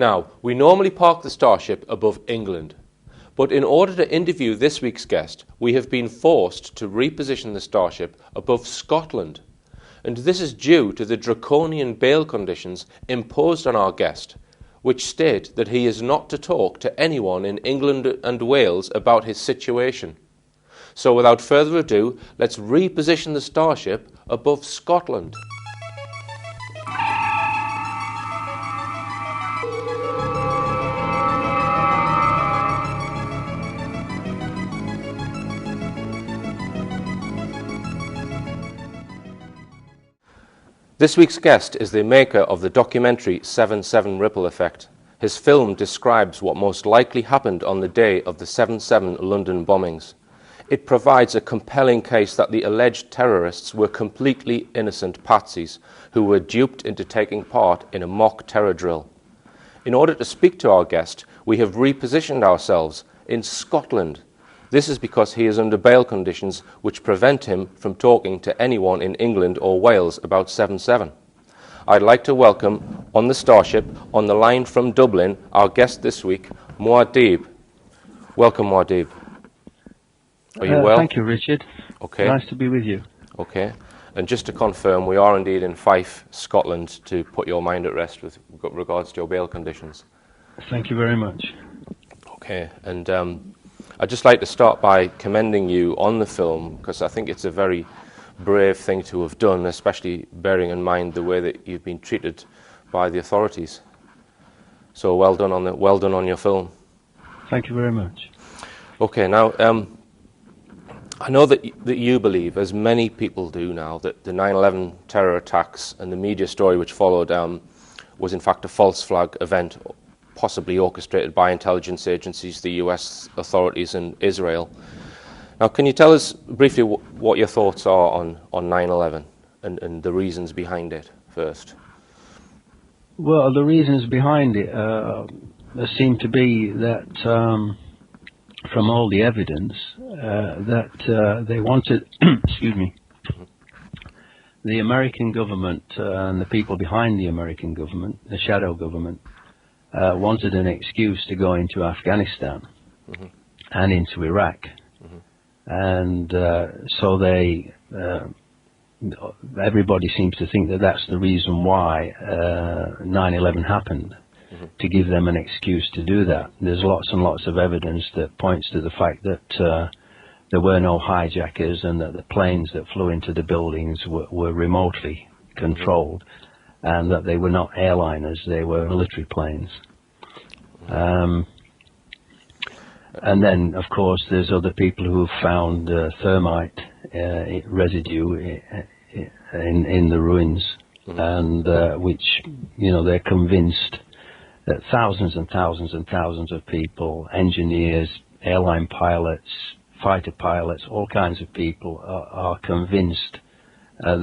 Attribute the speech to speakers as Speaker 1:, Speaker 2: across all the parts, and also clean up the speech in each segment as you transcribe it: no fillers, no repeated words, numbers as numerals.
Speaker 1: Now, we normally park the Starship above England, but in order to interview this week's guest, we have been forced to reposition the Starship above Scotland. And this is due to the draconian bail conditions imposed on our guest, which state that he is not to talk to anyone in England and Wales about his situation. So without further ado, let's reposition the Starship above Scotland. This week's guest is the maker of the documentary 7/7 Ripple Effect. His film describes what most likely happened on the day of the 7/7 London bombings. It provides a compelling case that the alleged terrorists were completely innocent patsies who were duped into taking part in a mock terror drill. In order to speak to our guest, we have repositioned ourselves in Scotland. This is because he is under bail conditions which prevent him from talking to anyone in England or Wales about 7/7. I'd like to welcome on the Starship, on the line from Dublin, our guest this week, Muad'Dib. Welcome, Muad'Dib. Are you well?
Speaker 2: Thank you, Richard.
Speaker 1: Okay.
Speaker 2: Nice to be with you.
Speaker 1: Okay. And just to confirm, we are indeed in Fife, Scotland, to put your mind at rest with regards to your bail conditions.
Speaker 2: Thank you very much.
Speaker 1: Okay. And I'd just like to start by commending you on the film, because I think it's a very brave thing to have done, especially bearing in mind the way that you've been treated by the authorities. So well done on your film.
Speaker 2: Thank you very much.
Speaker 1: Okay, now I know that you believe, as many people do now, that the 9/11 terror attacks and the media story which followed was in fact a false flag event, possibly orchestrated by intelligence agencies, the US authorities and Israel. Now, can you tell us briefly what your thoughts are on 9/11 and the reasons behind it first?
Speaker 2: Well, the reasons behind it seem to be that, from all the evidence, that they wanted, excuse me, the American government and the people behind the American government, the shadow government, wanted an excuse to go into Afghanistan and into Iraq. And so everybody seems to think that that's the reason why 9/11 happened, to give them an excuse to do that. There's lots and lots of evidence that points to the fact that there were no hijackers and that the planes that flew into the buildings were remotely controlled, and that they were not airliners, they were military planes. And then, of course, there's other people who have found thermite residue in the ruins, and which, they're convinced that thousands and thousands and thousands of people, engineers, airline pilots, fighter pilots, all kinds of people are convinced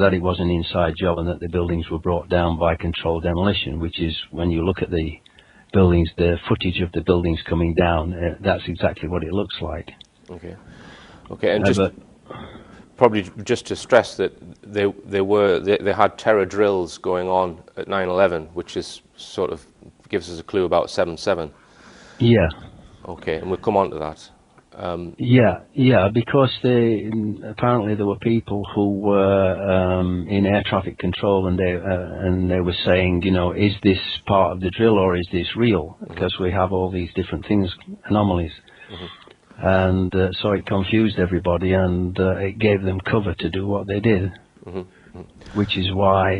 Speaker 2: that it was an inside job and that the buildings were brought down by controlled demolition, which is, when you look at the buildings, the footage of the buildings coming down, that's exactly what it looks like. Okay,
Speaker 1: and probably just to stress that they had terror drills going on at 9/11, which is sort of gives us a clue about 7/7.
Speaker 2: Yeah.
Speaker 1: Okay, and we'll come on to that.
Speaker 2: Yeah, because apparently there were people who were in air traffic control, and they were saying, is this part of the drill or is this real? Because we have all these different things, anomalies, and so it confused everybody, and it gave them cover to do what they did, which is why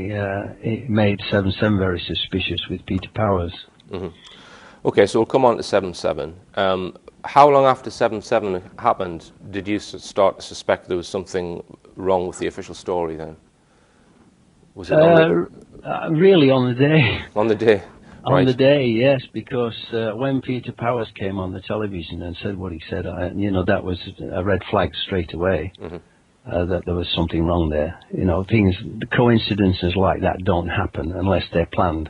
Speaker 2: it made 7/7 very suspicious with Peter Powers.
Speaker 1: Okay, so we'll come on to 7/7. How long after 7/7 happened did you start to suspect there was something wrong with the official story then? Was it
Speaker 2: really on the day?
Speaker 1: On the day, right.
Speaker 2: On the day, yes, because when Peter Powers came on the television and said what he said, that was a red flag straight away, that there was something wrong there. Coincidences like that don't happen unless they're planned.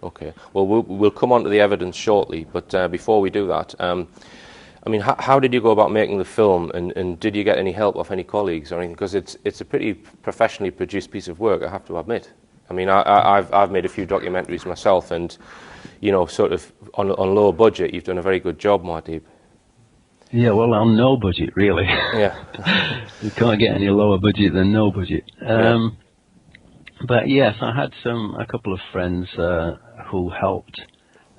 Speaker 1: Okay. Well, we'll come on to the evidence shortly, but before we do that, how did you go about making the film, and did you get any help off any colleagues or anything? Because it's a pretty professionally produced piece of work, I have to admit. I mean, I've made a few documentaries myself, and you know, sort of on low budget, you've done a very good job, Muad'Dib.
Speaker 2: Yeah, well, on no budget, really.
Speaker 1: Yeah.
Speaker 2: You can't get any lower budget than no budget.
Speaker 1: Yeah.
Speaker 2: But yes, I had a couple of friends who helped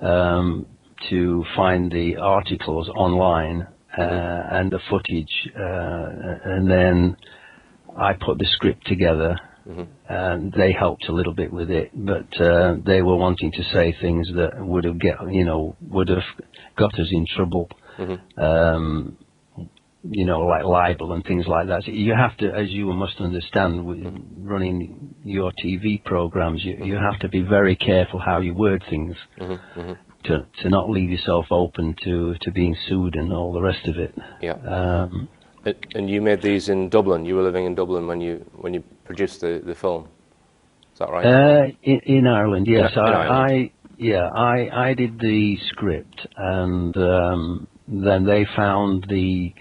Speaker 2: to find the articles online and the footage, and then I put the script together. And they helped a little bit with it, but they were wanting to say things that would have got us in trouble. You know, like libel and things like that. So you have to, as you must understand, with running your TV programs, you have to be very careful how you word things to not leave yourself open to being sued and all the rest of it.
Speaker 1: Yeah. And you made these in Dublin. You were living in Dublin when you produced the film. Is that right?
Speaker 2: In Ireland, yes.
Speaker 1: In Ireland.
Speaker 2: I did the script, and then they found the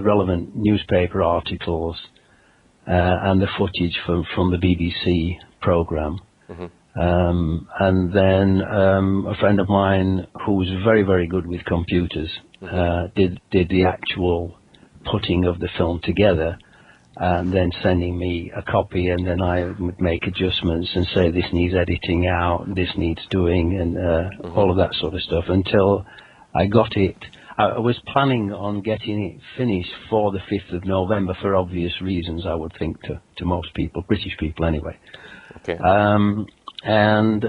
Speaker 2: relevant newspaper articles and the footage from the BBC program. And then a friend of mine who was very, very good with computers did the actual putting of the film together, and then sending me a copy, and then I would make adjustments and say this needs editing out, this needs doing, and all of that sort of stuff, until I got it. I was planning on getting it finished for the 5th of November for obvious reasons, I would think, to most people, British people anyway.
Speaker 1: Okay.
Speaker 2: And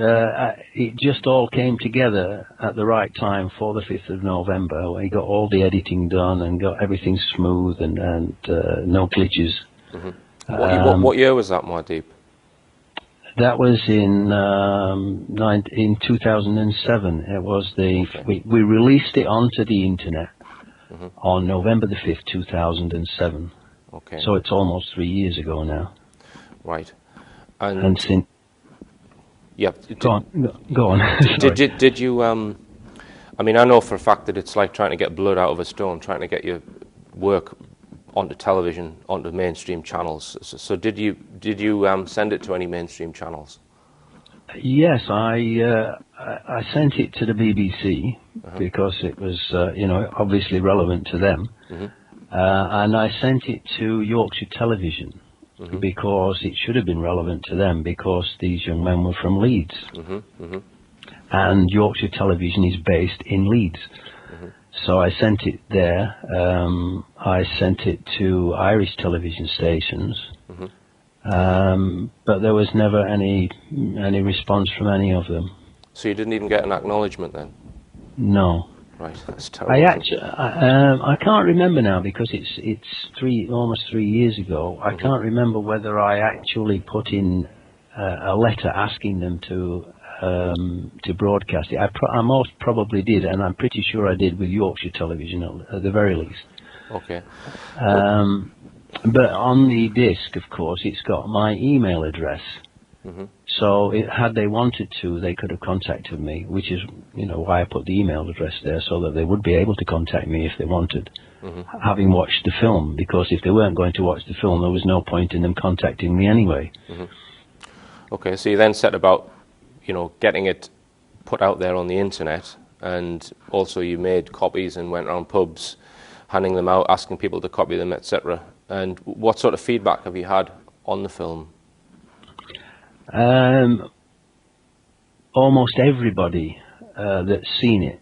Speaker 2: it just all came together at the right time for the 5th of November. We got all the editing done and got everything smooth and no glitches.
Speaker 1: What year was that, Muad'Dib?
Speaker 2: That was in 2007. It was we released it onto the internet on November the 5th, 2007.
Speaker 1: Okay.
Speaker 2: So it's almost 3 years ago now.
Speaker 1: Right.
Speaker 2: And since.
Speaker 1: Yeah.
Speaker 2: Go on.
Speaker 1: Did you? I mean, I know for a fact that it's like trying to get blood out of a stone, trying to get your work onto television, onto mainstream channels. So did you send it to any mainstream channels?
Speaker 2: Yes, I sent it to the BBC because it was obviously relevant to them, and I sent it to Yorkshire Television. Because it should have been relevant to them, because these young men were from Leeds. And Yorkshire Television is based in Leeds. So I sent it there. I sent it to Irish television stations. But there was never any response from any of them.
Speaker 1: So you didn't even get an acknowledgement then?
Speaker 2: No.
Speaker 1: Right, that's terrible.
Speaker 2: I can't remember now, because it's almost 3 years ago. I can't remember whether I actually put in a letter asking them to broadcast it. I most probably did, and I'm pretty sure I did with Yorkshire Television at the very least.
Speaker 1: Okay.
Speaker 2: But on the disc, of course, it's got my email address. So had they wanted to, they could have contacted me, which is, why I put the email address there, so that they would be able to contact me if they wanted, having watched the film, because if they weren't going to watch the film, there was no point in them contacting me anyway.
Speaker 1: Okay, so you then set about, getting it put out there on the internet, and also you made copies and went around pubs, handing them out, asking people to copy them, etc. And what sort of feedback have you had on the film?
Speaker 2: Almost everybody that's seen it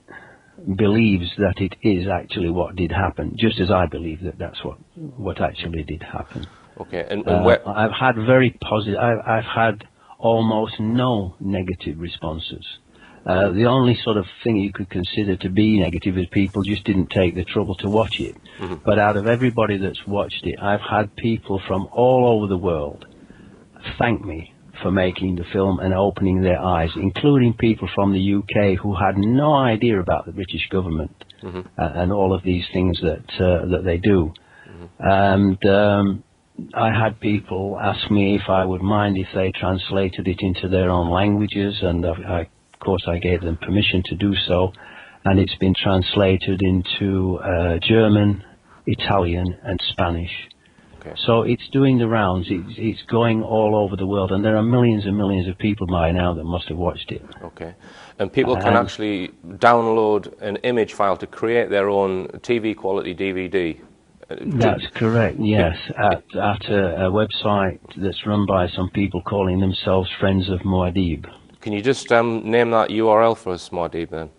Speaker 2: believes that it is actually what did happen, just as I believe that that's what actually did happen.
Speaker 1: Okay, and where?
Speaker 2: I've had very positive. I've had almost no negative responses. The only sort of thing you could consider to be negative is people just didn't take the trouble to watch it. But out of everybody that's watched it, I've had people from all over the world thank me for making the film and opening their eyes, including people from the UK who had no idea about the British government and all of these things that they do. And I had people ask me if I would mind if they translated it into their own languages, and of course I gave them permission to do so, and it's been translated into German, Italian and Spanish.
Speaker 1: Okay.
Speaker 2: So it's doing the rounds. It's going all over the world, and there are millions and millions of people by now that must have watched it.
Speaker 1: Okay. And people can actually download an image file to create their own TV quality DVD.
Speaker 2: That's correct, yes, at a website that's run by some people calling themselves Friends of Muad'Dib.
Speaker 1: Can you just name that URL for us, Muad'Dib, then?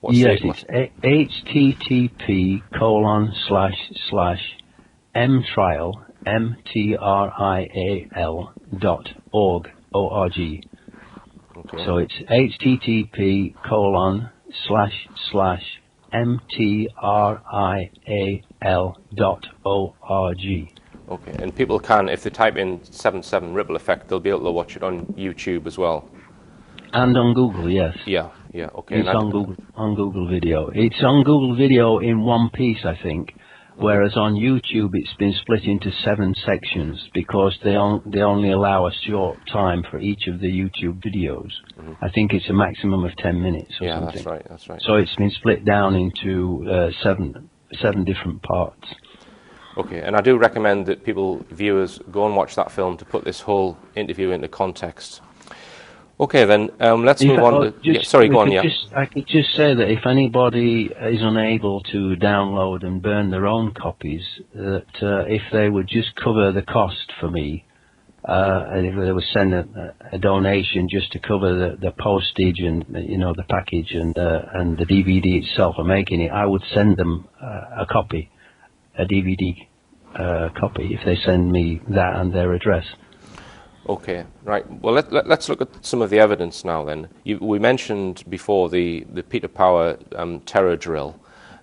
Speaker 2: Yes, it's http://mtrial, mtrial.org, O-R-G.
Speaker 1: Okay.
Speaker 2: So it's http://mtrial.org.
Speaker 1: Okay, and people can, if they type in 77 ripple effect, they'll be able to watch it on YouTube as well.
Speaker 2: And on Google, yes.
Speaker 1: Yeah, okay.
Speaker 2: It's on Google Video. It's on Google Video in one piece, I think, whereas on YouTube it's been split into 7 sections because they only allow a short time for each of the YouTube videos. I think it's a maximum of 10 minutes or something.
Speaker 1: Yeah, that's right.
Speaker 2: So it's been split down into seven different parts.
Speaker 1: Okay, and I do recommend that viewers, go and watch that film to put this whole interview into context. Okay, then let's move on. I
Speaker 2: could just say that if anybody is unable to download and burn their own copies, that if they would just cover the cost for me, and if they would send a donation just to cover the postage and the package and the DVD itself for making it, I would send them a copy, a DVD copy, if they send me that and their address.
Speaker 1: Okay, right. Well, let's look at some of the evidence now then. We mentioned before the Peter Power terror drill.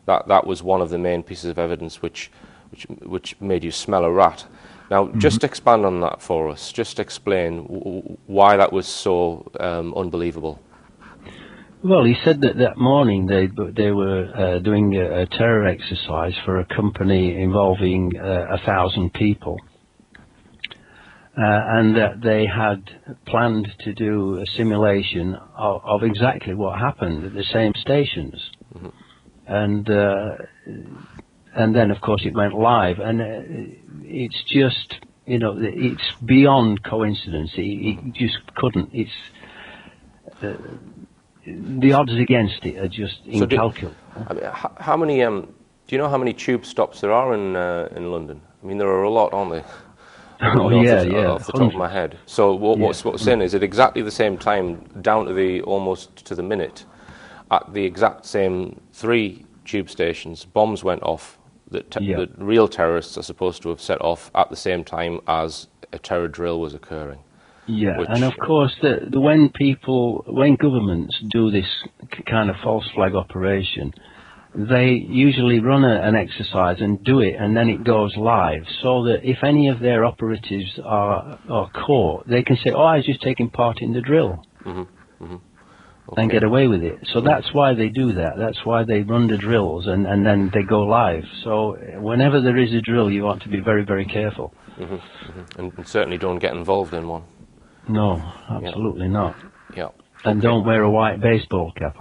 Speaker 1: That was one of the main pieces of evidence which made you smell a rat. Now, just expand on that for us. Just explain why that was so unbelievable.
Speaker 2: Well, he said that morning they were doing a terror exercise for a company involving 1,000 people. And that they had planned to do a simulation of exactly what happened at the same stations. And then, of course, it went live. And it's just, it's beyond coincidence. It just couldn't. The odds against it are just incalculable.
Speaker 1: How many? Do you know how many tube stops there are in London? I mean, there are a lot, aren't there?
Speaker 2: Off
Speaker 1: the top of my head. So what's saying is at exactly the same time, down to almost to the minute, at the exact same 3 tube stations, bombs went off that real terrorists are supposed to have set off at the same time as a terror drill was occurring.
Speaker 2: Yeah, and of course, when governments do this kind of false flag operation, they usually run an exercise and do it, and then it goes live, so that if any of their operatives are caught, they can say, "Oh, I was just taking part in the drill," and get away with it. So that's why they do that. That's why they run the drills, and then they go live. So whenever there is a drill, you want to be very, very careful.
Speaker 1: And certainly don't get involved in one.
Speaker 2: No, absolutely not.
Speaker 1: Yeah.
Speaker 2: And don't wear a white baseball cap.